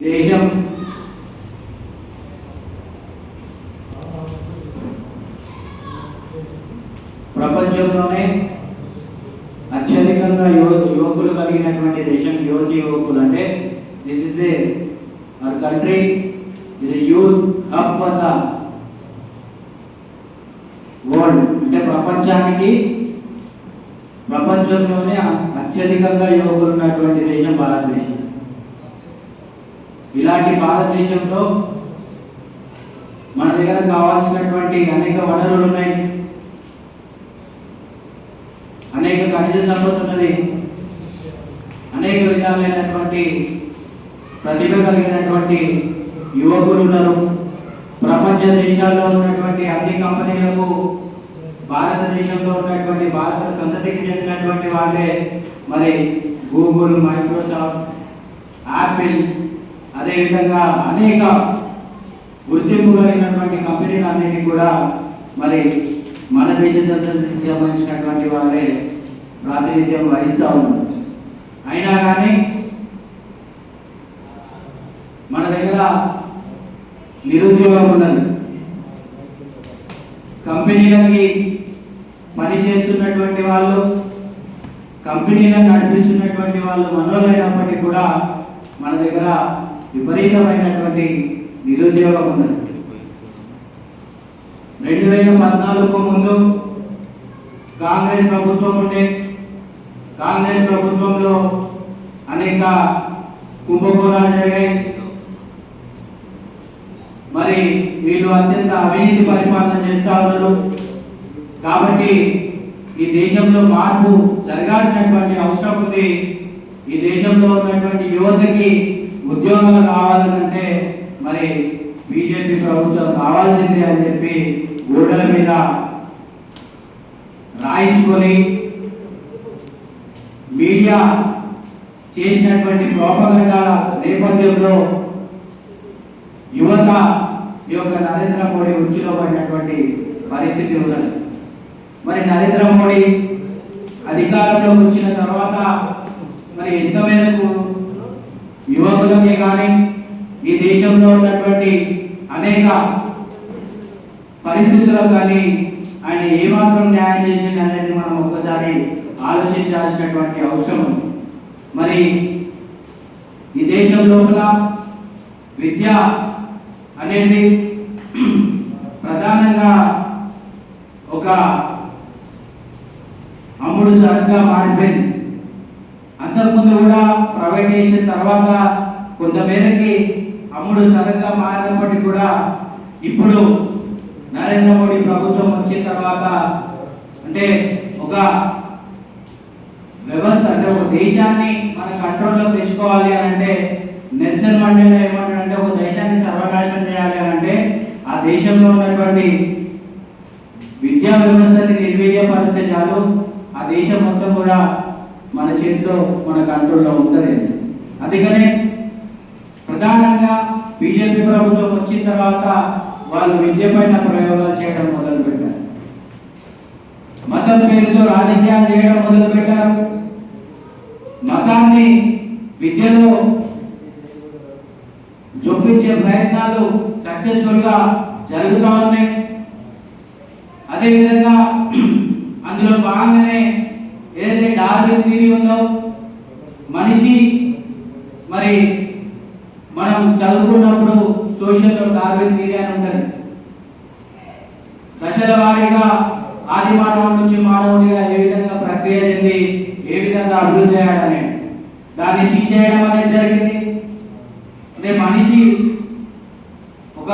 దేశం ప్రపంచంలోనే అత్యధికంగా యువకులు కలిగినటువంటి దేశం, యువకులు అంటే this is our country is a youth hub for the world. అంటే ప్రపంచంలోనే అత్యధికంగా యువకులు ఉన్నటువంటి దేశం భారతదేశం. ఇలాంటి భారతదేశంలో మన దగ్గర కావాల్సినటువంటి అనేక వనరులు ఉన్నాయి, అనేక ఖనిజ సంపద ఉన్నది, అనేక విధాలైనటువంటి ప్రతిభ కలిగినటువంటి యువకులు ఉన్నారు. ప్రపంచ దేశాల్లో ఉన్నటువంటి అన్ని కంపెనీలకు భారతదేశంలో ఉన్నటువంటి భారత సంతతికి చెందినటువంటి వాళ్ళే మరి గూగుల్, మైక్రోసాఫ్ట్, యాపిల్, అదేవిధంగా అనేక గుర్తింపు కలిగినటువంటి కంపెనీలన్నింటినీ కూడా మరి మన దేశ సంతతికి సంబంధించినటువంటి వాళ్ళే ప్రాతినిధ్యం వహిస్తూ ఉన్నారు. అయినా కానీ మన దగ్గర నిరుద్యోగం ఉన్నది. కంపెనీలకి పని చేస్తున్నటువంటి వాళ్ళు, కంపెనీలను నడిపిస్తున్నటువంటి వాళ్ళు మనోళ్ళైనప్పటికీ కూడా మన దగ్గర విపరీతమైనటువంటి నిరుద్యోగం ఉన్నది. 2014కు ముందు కాంగ్రెస్ ప్రభుత్వం ఉండే. కాంగ్రెస్ ప్రభుత్వంలో అనేక కుంభకోణాలు జరిగాయి. మరి వీళ్ళు అత్యంత అవినీతి పరిపాలన చేస్తూ ఉన్నారు. కాబట్టి ఈ దేశంలో మార్పు జరగాల్సినటువంటి అవసరం ఉంది. ఈ దేశంలో ఉన్నటువంటి యువతకి ఉద్యోగాలు కావాలంటే మరి బీజేపీ ప్రభుత్వం కావాల్సిందే అని చెప్పి గోడల మీద రాయించుకొని మీడియా చేసినటువంటి ప్రోపగండాల నేపథ్యంలో యువత ఈ యొక్క నరేంద్ర మోడీ ఉచ్చులో పడినటువంటి పరిస్థితి ఉన్నది. మరి నరేంద్ర మోడీ అధికారంలోకి వచ్చిన తర్వాత మరి ఎంత మేరకు యువకులకే కానీ ఈ దేశంలో ఉన్నటువంటి అనేక పరిస్థితులకు కానీ ఆయన ఏమాత్రం న్యాయం చేసింది అనేది మనం ఒక్కసారి ఆలోచించాల్సినటువంటి అవసరం ఉంది. మరి ఈ దేశం లోపల విద్య అనేది ప్రధానంగా ఒక అమ్ముడు సరుకుగా మారిపోయింది. అంతకుముందు కూడా ప్రైవేటైజేషన్ తర్వాత కొంతమేరకి అమ్ముడు సరుకుగా మారినప్పటికీ కూడా ఇప్పుడు నరేంద్ర మోడీ ప్రభుత్వం వచ్చిన తర్వాత అంటే ఒక వ్యవస్థ, అంటే ఒక దేశాన్ని మన కంట్రోల్లో తెచ్చుకోవాలి అని అంటే నెల్సన్ మండేలా ఏమంటాడంటే ఒక దేశాన్ని సర్వనాశనం చేయాలి అని అంటే ఆ దేశంలో ఉన్నటువంటి విద్యా వ్యవస్థని నిర్వీర్యపరిస్తే చాలు, ఆ దేశం మొత్తం కూడా మన చేతిలో మన కంట్రోల్లో ఉంటుంది. అందుకనే ప్రధానంగా బీజేపీ ప్రభుత్వం వచ్చిన తర్వాత వాళ్ళు విద్య పైన ప్రయోగాలు చేయడం మొదలు పెట్టారు. మతం పేరుతో రాజకీయాలు చేయడం మొదలు పెట్టారు. మతాన్ని విద్యలో చొప్పించే ప్రయత్నాలు సక్సెస్ఫుల్ గా జరుగుతూ ఉన్నాయి. అదేవిధంగా అందులో భాగంగానే ఏదైతే డార్విన్ థియరీ ఉందో, మనిషి మరి మనం చదువుకున్నప్పుడు సోషల్లో డార్విన్ థియరీ అని ఉంటుంది. దశల వారీగా ఆది మానవుడి నుంచి మానవుడిగా ఏ విధంగా ప్రక్రియ చెంది ఏ విధంగా అభివృద్ధి అయ్యాడని దాన్ని తీసేయడం అనేది జరిగింది. అంటే మనిషి ఒక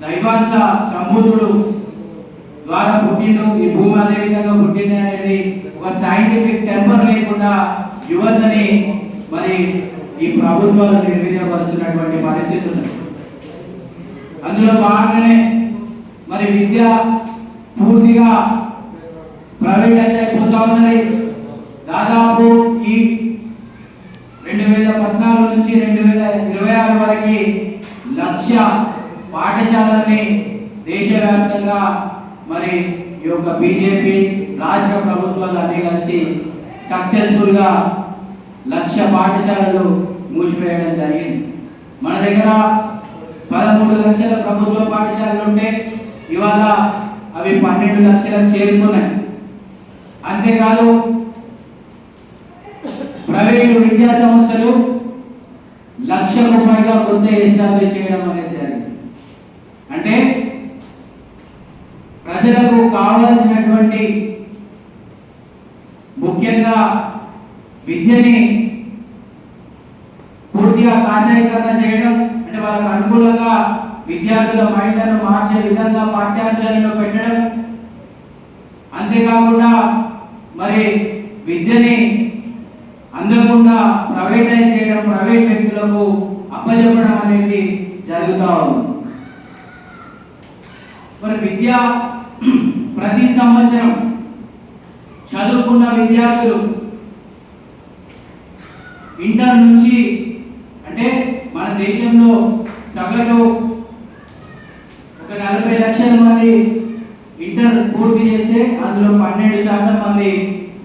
దైవాంశ సంబుద్ధుడు ద్వారా పుట్టిండు, ఈ భూమి అదే విధంగా పుట్టింది అనేది ఒక సైంటిఫిక్ టెంపర్ లేకుండా యువతని మరి ఈ ప్రభుత్వాలు నిర్వీర్యపరుస్తున్నటువంటి పరిస్థితి ఉంది. అందులో భాగంగానే మరి విద్య పూర్తిగా ప్రైవేటైజ్ అయిపోతా ఉన్నది. దాదాపు ఈ 2014 నుంచి 2026 వరకు 1,00,000 పాఠశాలల్ని దేశవ్యాప్తంగా మరి ఈ యొక్క బీజేపీ రాష్ట్ర ప్రభుత్వాలు అన్ని కలిసి సక్సెస్ఫుల్ గా 1,00,000 పాఠశాలలు దగ్గర 13 లక్షల ప్రభుత్వ పాఠశాలలు ఉంటే ఇవాళ అవి 12 లక్షలకు చేరుకున్నాయి. అంతేకాదు ప్రైవేటు విద్యా సంస్థలు 1 లక్షకు పైగా కొత్త ఎస్టాబ్లిష్ చేయడం అనేది జరిగింది. అంటే ప్రజలకు కావాల్సినటువంటి ముఖ్యంగా విద్యని పూర్తిగా కాషాయీకరణ చేయడం, అంటే వాళ్ళకు అనుకూలంగా విద్యార్థుల మైండ్లను మార్చే విధంగా పాఠ్యాంశాలను పెట్టడం, అంతేకాకుండా మరి విద్యని అందకుండా ప్రైవేటైజ్ చేయడం, ప్రైవేట్ వ్యక్తులకు అప్పచెప్పడం అనేది జరుగుతూ ఉంది. మరి విద్య ప్రతి సంవత్సరం చదువుకున్న విద్యార్థులు ఇంటర్ నుంచి, అంటే మన దేశంలో సగటు ఒక 40 లక్షల మంది ఇంటర్ పూర్తి చేస్తే అందులో 12% మంది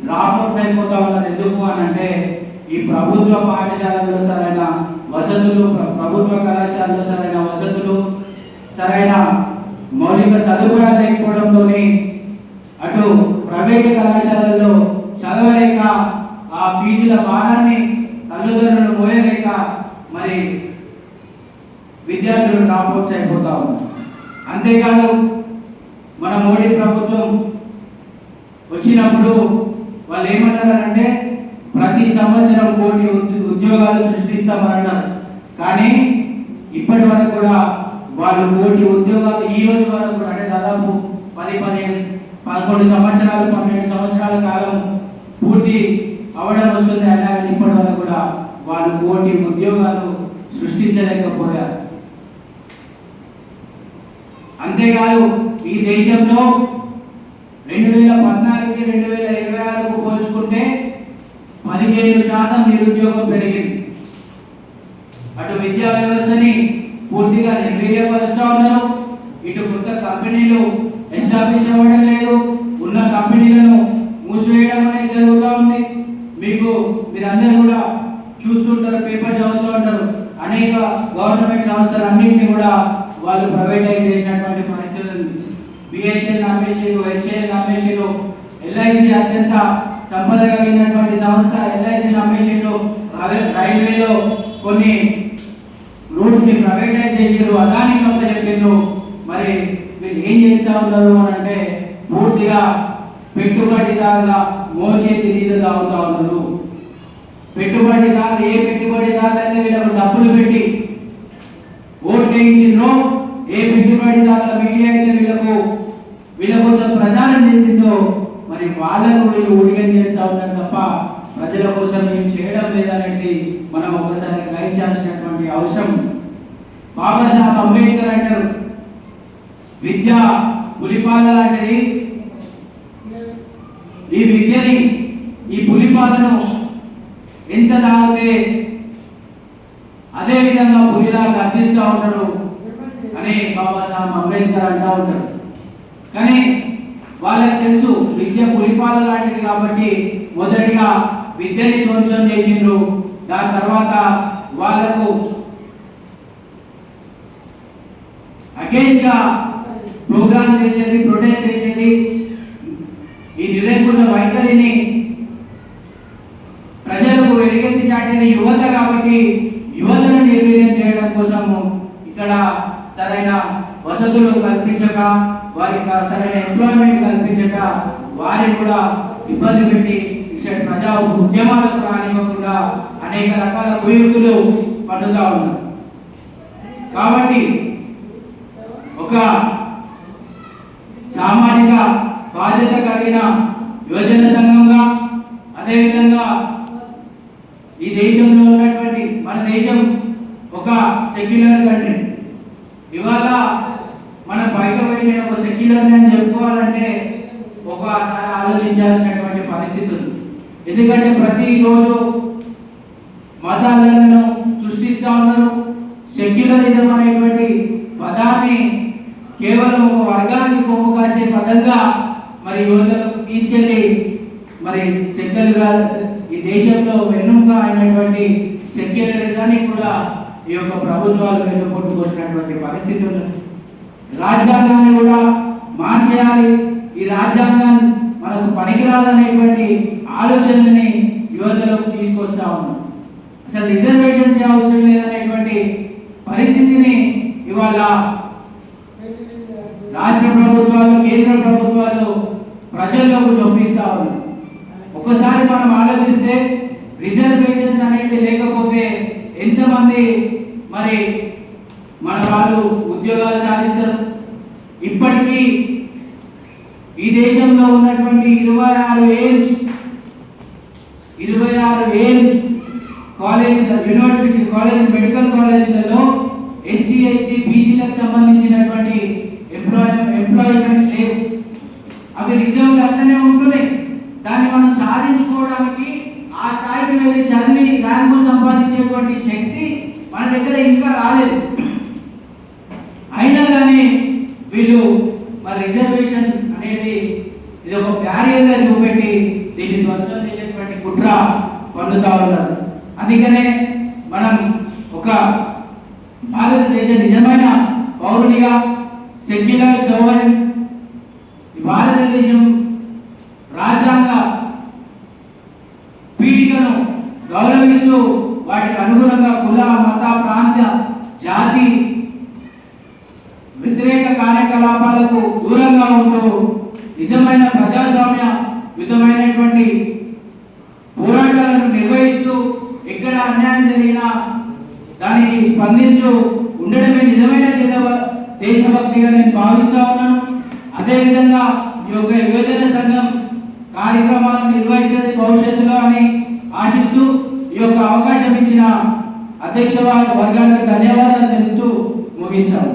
డ్రాప్అవుట్స్ అయిపోతా ఉన్నారు. ఎందుకు అని అంటే ఈ ప్రభుత్వ పాఠశాలలో సరైన వసతులు, ప్రభుత్వ కళాశాలలో సరైన వసతులు, సరైన మౌలిక సదుపాయాలు లేకపోవడంతో అటు ప్రైవేట్ కళాశాలల్లో చదవలేక ఆ ఫీజుల భారాన్ని తల్లిదండ్రులు మోయలేక మరి విద్యార్థులు డ్రాప్అవుట్స్ అయిపోతా ఉన్నారు. అంతేకాదు మన మోడీ ప్రభుత్వం వచ్చినప్పుడు వాళ్ళు ఏమన్నారంటే ప్రతి సంవత్సరం 1 కోటి ఉద్యోగాలు సృష్టిస్తామని అన్నారు. కానీ ఇప్పటి వరకు కూడా వాళ్ళు 1 కోటి ఉద్యోగాలు ఈ రోజు వరకు కూడా, అంటే దాదాపు 11 సంవత్సరాలు 12 సంవత్సరాల కాలం పూర్తి అవడం వస్తుంది అయినా కానీ ఇప్పటి వరకు కూడా వాళ్ళు 1 కోటి ఉద్యోగాలు సృష్టించలేకపోయారు. అంతేకాదు ఈ దేశంలో 2014కి 2026కు పోల్చుకుంటే 15% నిరుద్యోగం పెరిగింది. అటు విద్యా వ్యవస్థని పూర్తిగా నిర్వీర్యపరుస్తూ ఉన్నారు, ఇటు కొత్త కంపెనీలు ఎస్టాబ్లిష్ అవ్వడం లేదు, ఉన్న కంపెనీలను మూసివేయడం అనేది జరుగుతూ ఉంది. మీరందరూ కూడా చూస్తుంటారు, పేపర్ చదువుతూ ఉంటారు, అనేక గవర్నమెంట్ సంస్థలు అన్నింటినీ కూడా వాళ్ళు ప్రైవేటైజ్ చేసినటువంటి పరిస్థితులు ఉంది. బిహెచ్ఎల్ అమ్మేషన్లు, హెచ్ఏఎల్ అమ్మేషన్లు, ఎల్ఐసి అత్యంత సంపద కలిగినటువంటి సంస్థ ఎల్ఐసి అమ్మేషన్లు, రైల్వేలో కొన్ని రూట్స్ ని ప్రైవేటైజ్ చేసారు, అదాని కంపెనీ చెప్పారు. మరి వీళ్ళు ఏం చేస్తా ఉన్నారు అని అంటే పూర్తిగా పెట్టుబడిదారుల మోచేతి నీళ్ళు తాగుతా ఉన్నారు. పెట్టుబడిదారులు ఏ పెట్టుబడిదారులు అయితే వీళ్ళకు డబ్బులు పెట్టి ఓట్లు వేయించిందో, ఏ పెట్టుబడిదారుల మీడియా అయితే వీళ్ళ కోసం ప్రచారం చేసిందో మరి వాళ్ళను వీళ్ళు ఊడిగం చేస్తూ ఉన్నారు తప్ప ప్రజల కోసం ఏం చేయడం లేదనేది మనం ఒకసారి గ్రహించాల్సినటువంటి అవసరం. బాబాసాహెబ్ అంబేద్కర్ అంటారు, విద్య పులిపాల లాంటిది, ఈ విద్యని, ఈ పులిపాలను ఎంత తాగితే అదే విధంగా పులిలా గర్జిస్తూ ఉంటారు అని బాబాసాహెబ్ అంబేద్కర్ అంటూ ఉంటారు. కానీ వాళ్ళకి తెలుసు విద్య పులిపాల లాంటిది కాబట్టి మొదటిగా విద్యని ధ్వంసం చేసిండ్రు. దాని తర్వాత వాళ్లకు అగేన్స్ట్ గా ప్రోగ్రామ్ చేసేది, ప్రొటెస్ట్ చేసేది, ఈ నిరంకుశ వైఖరిని ప్రజలకు వెలిగెత్తి చాటేది యువత కాబట్టి యువతను నిర్వీర్యం చేయడం కోసము ఇక్కడ సరైన వసతులు కల్పించక, వారికి సరైన ఎంప్లాయ్మెంట్ కల్పించక, వారిని కూడా ఇబ్బంది పెట్టి ప్రజా ఉద్యమాలకు రానివ్వకుండా అనేక రకాల కుయుక్తులు పన్నుతా ఉన్నారు. కాబట్టి ఒక సామాజిక బాధ్యత కలిగిన యువజన సంఘంగా, అదేవిధంగా ఈ దేశంలో ఉన్నటువంటి మన దేశం ఒక సెక్యులర్ కంట్రీ. ఇవాళ మనం బయట పోయి నేను ఒక సెక్యులర్ అని చెప్పుకోవాలంటే ఒక ఆలోచించాల్సినటువంటి పరిస్థితులు. ఎందుకంటే ప్రతిరోజు మతాలను సృష్టిస్తూ ఉన్నారు. సెక్యులరిజం అనేటువంటి పదాన్ని కేవలం ఒక వర్గానికి కొమ్ము కాసే పదంగా మరి యువతలకు తీసుకెళ్లి మరి సెక్యులర్ ఈ దేశంలో వెన్నుముక అయినటువంటి సెక్యులరిజాన్ని కూడా ఈ యొక్క ప్రభుత్వాలు వెన్నుపోటుకొచ్చినటువంటి పరిస్థితి ఉంది. రాజ్యాంగాన్ని కూడా మార్చేయాలి, ఈ రాజ్యాంగం మనకు పనికిరాదనేటువంటి ఆలోచనని యువతలోకి తీసుకొస్తా ఉన్నాం. అసలు రిజర్వేషన్స్ అవసరం లేదనేటువంటి పరిస్థితిని ఇవాళ రాష్ట్ర ప్రభుత్వాలు, కేంద్ర ప్రభుత్వాలు ప్రజల్లోకి చొప్పిస్తా ఉన్నాయి. ఒకసారి మనం ఆలోచిస్తే రిజర్వేషన్స్ అనేది లేకపోతే ఎంతమంది మరి మన వాళ్ళు ఉద్యోగాలు సాధిస్తారు? ఇప్పటికీ ఈ దేశంలో ఉన్నటువంటి 26,000 కాలేజీల, యూనివర్సిటీ కాలేజ్, మెడికల్ కాలేజీలలో ఎస్సీ, ఎస్టీ, బీసీలకు సంబంధించినటువంటి ఎంప్లాయ్మెంట్స్ లేవు. అవి రిజర్వ్లు అట్లనే ఉంటున్నాయి. దాన్ని మనం సాధించుకోవడానికి ఆ స్థాయికి వెళ్ళి చదివి ర్యాంకులు సంపాదించేటువంటి శక్తి మన దగ్గర ఇంకా రాలేదు. అయినా కానీ వీళ్ళు మరి రిజర్వేషన్ అనేది ఇది ఒక బ్యారియర్గా చూపెట్టి దీన్ని ధ్వంసం చేసేటువంటి కుట్ర పొందుతా ఉన్నారు. అందుకనే మనం ఒక భారతదేశ నిజమైన పౌరునిగా, సెక్యులర్ సోవరెన్, భారతదేశం రాజ్యాంగ పీఠికను గౌరవిస్తూ వాటికి అనుగుణంగా కుల, మత, ప్రాంత, జాతి వ్యతిరేక కార్యకలాపాలకు దూరంగా ఉంటూ నిజమైన ప్రజాస్వామ్యయుతమైనటువంటి పోరాటాలను నిర్వహిస్తూ ఎక్కడ అన్యాయం జరిగినా దానికి స్పందించు ఉండడమే నిజమైన దేశభక్తిగా నేను భావిస్తా ఉన్నాను. అదేవిధంగా ఈ యొక్క యువజన సంఘం కార్యక్రమాలను నిర్వహిస్తుంది భవిష్యత్తులో అని ఆశిస్తూ ఈ యొక్క అవకాశం ఇచ్చిన అధ్యక్ష వర్గానికి ధన్యవాదాలు తెలుపుతూ ముగిస్తాను.